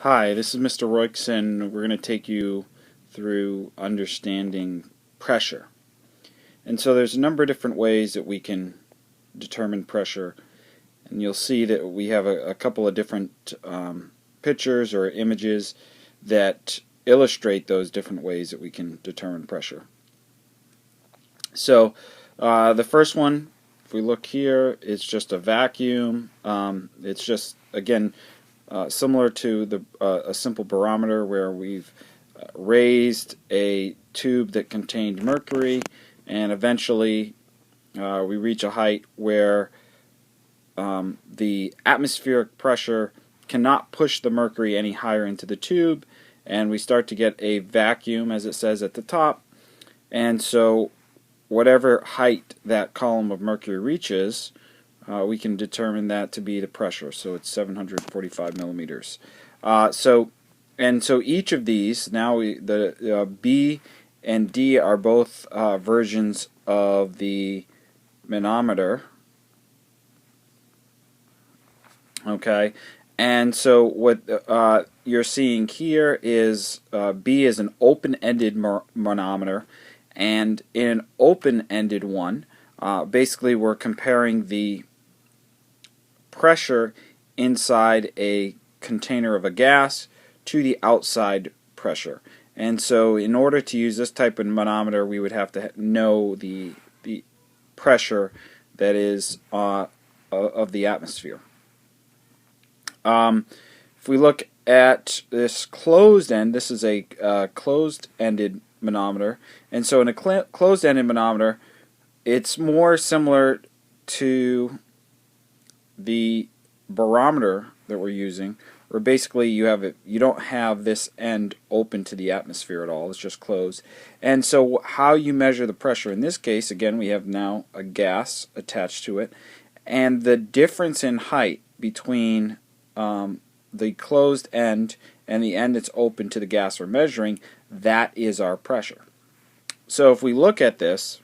Hi, this is Mr. Roykson. We're going to take you through understanding pressure. And so there's a number of different ways that we can determine pressure. And you'll see that we have a couple of different pictures or images that illustrate those different ways that we can determine pressure. So the first one, if we look here, it's just a vacuum. It's just, again, similar to a simple barometer where we've raised a tube that contained mercury, and eventually we reach a height where the atmospheric pressure cannot push the mercury any higher into the tube, and we start to get a vacuum, as it says at the top. And so whatever height that column of mercury reaches, we can determine that to be the pressure. So it's 745 millimeters. So each of these, now the B and D are both versions of the manometer. Okay, and so what you're seeing here is B is an open-ended manometer, and in an open-ended one, basically we're comparing the pressure inside a container of a gas to the outside pressure. And so in order to use this type of manometer, we would have to know the pressure that is of the atmosphere. If we look at this closed end, this is a closed-ended manometer, and so in a closed-ended manometer, it's more similar to the barometer that we're using, where basically you don't have this end open to the atmosphere at all. It's just closed. And so how you measure the pressure in this case, again, we have now a gas attached to it, and the difference in height between the closed end and the end that's open to the gas we're measuring, that is our pressure. So if we look at this,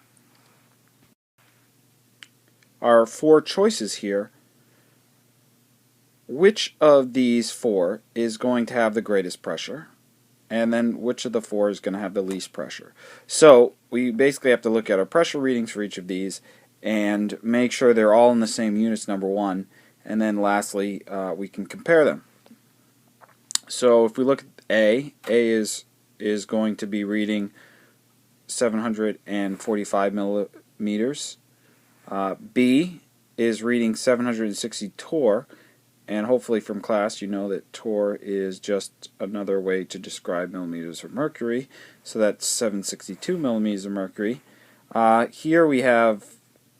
our four choices here, which of these four is going to have the greatest pressure, and then which of the four is going to have the least pressure? So we basically have to look at our pressure readings for each of these and make sure they're all in the same units, number one, and then lastly we can compare them. So if we look at A is going to be reading 745 millimeters. B is reading 760 torr, and hopefully from class you know that torr is just another way to describe millimeters of mercury, so that's 762 millimeters of mercury. Here we have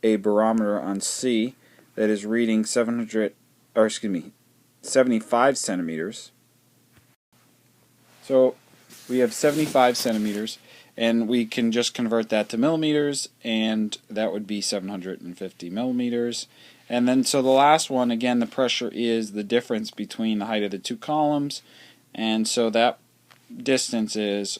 a barometer on C that is reading 75 centimeters. So we have 75 centimeters, and we can just convert that to millimeters, and that would be 750 millimeters. And then so the last one, again, the pressure is the difference between the height of the two columns, and so that distance is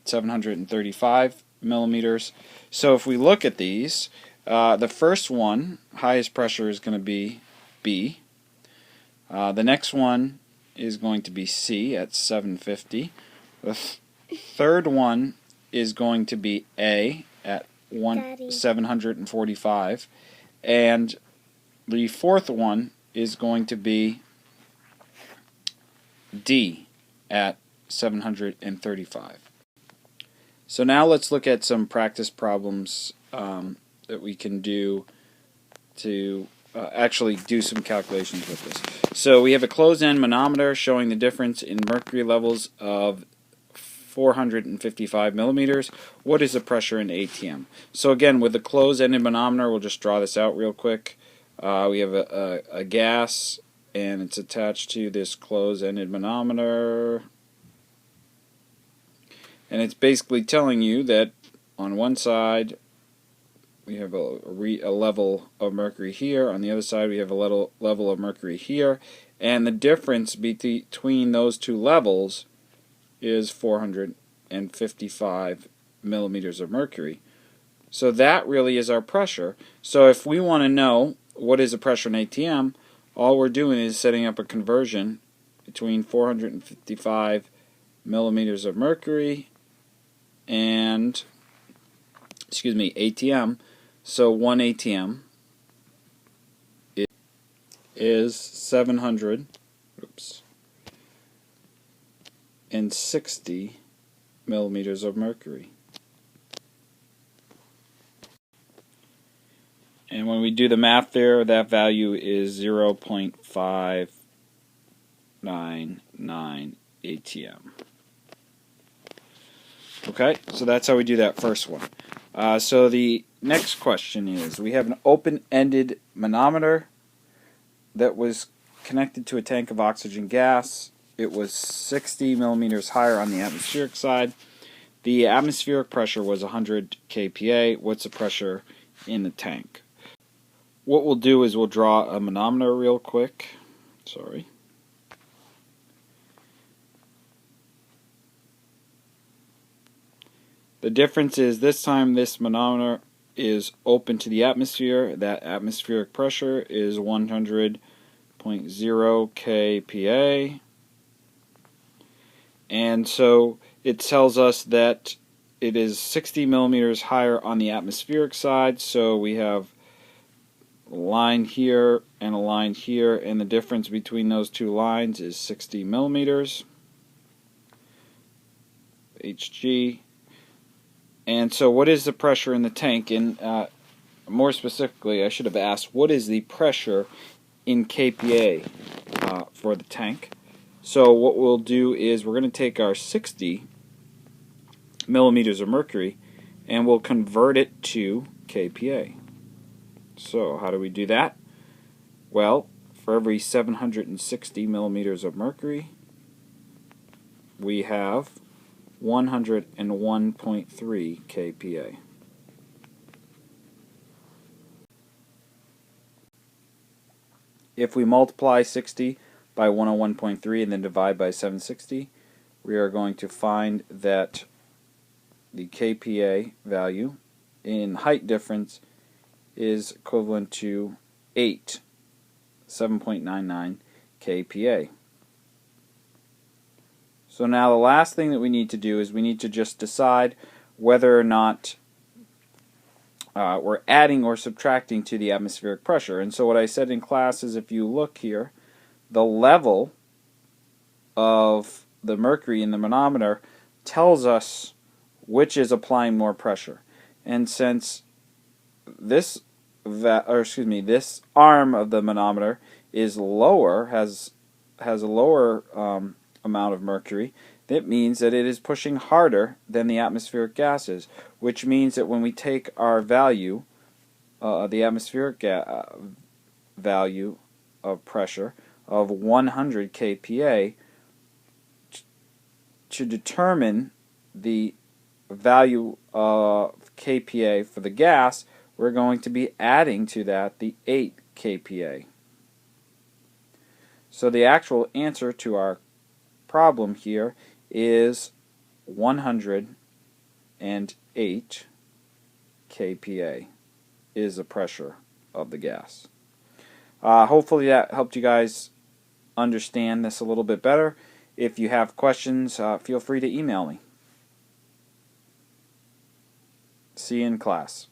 735 millimeters. So if we look at these, the first one, highest pressure, is going to be B. The next one is going to be C at 750. The third one is going to be A at 745, and the fourth one is going to be D at 735. So now let's look at some practice problems that we can do to actually do some calculations with this. So we have a closed-end manometer showing the difference in mercury levels of 455 millimeters. What is the pressure in ATM? So again, with the closed-ended manometer, we'll just draw this out real quick. We have a gas, and it's attached to this closed-ended manometer, and it's basically telling you that on one side we have a level of mercury here, on the other side we have a level of mercury here, and the difference between those two levels is 455 millimeters of mercury. So that really is our pressure. So if we want to know what is the pressure in ATM, all we're doing is setting up a conversion between 455 millimeters of mercury and, ATM. So 1 ATM is 760 millimeters of mercury. And when we do the math there, that value is 0.599 ATM. Okay, so that's how we do that first one. So the next question is, we have an open-ended manometer that was connected to a tank of oxygen gas. It was 60 millimeters higher on the atmospheric side. The atmospheric pressure was 100 kPa. What's the pressure in the tank? What we'll do is we'll draw a manometer real quick. Sorry. The difference is this time this manometer is open to the atmosphere. That atmospheric pressure is 100.0 kPa. And so it tells us that it is 60 millimeters higher on the atmospheric side. So we have a line here and a line here, and the difference between those two lines is 60 millimeters. Hg. And so what is the pressure in the tank? And more specifically, I should have asked, what is the pressure in kPa for the tank? So what we'll do is we're going to take our 60 millimeters of mercury and we'll convert it to kPa. So how do we do that? Well, for every 760 millimeters of mercury, we have 101.3 kPa. If we multiply 60 by 101.3 and then divide by 760, we are going to find that the kPa value in height difference is equivalent to 7.99 kPa. So now the last thing that we need to do is we need to just decide whether or not we're adding or subtracting to the atmospheric pressure. And so what I said in class is, if you look here, the level of the mercury in the manometer tells us which is applying more pressure. And since this this arm of the manometer is lower, has a lower amount of mercury, that means that it is pushing harder than the atmospheric gases, which means that when we take our value, the atmospheric value of pressure of 100 kPa, to determine the value of kPa for the gas, we're going to be adding to that the 8 kPa. So the actual answer to our problem here is 108 kPa is the pressure of the gas. Hopefully that helped you guys understand this a little bit better. If you have questions, feel free to email me. See you in class.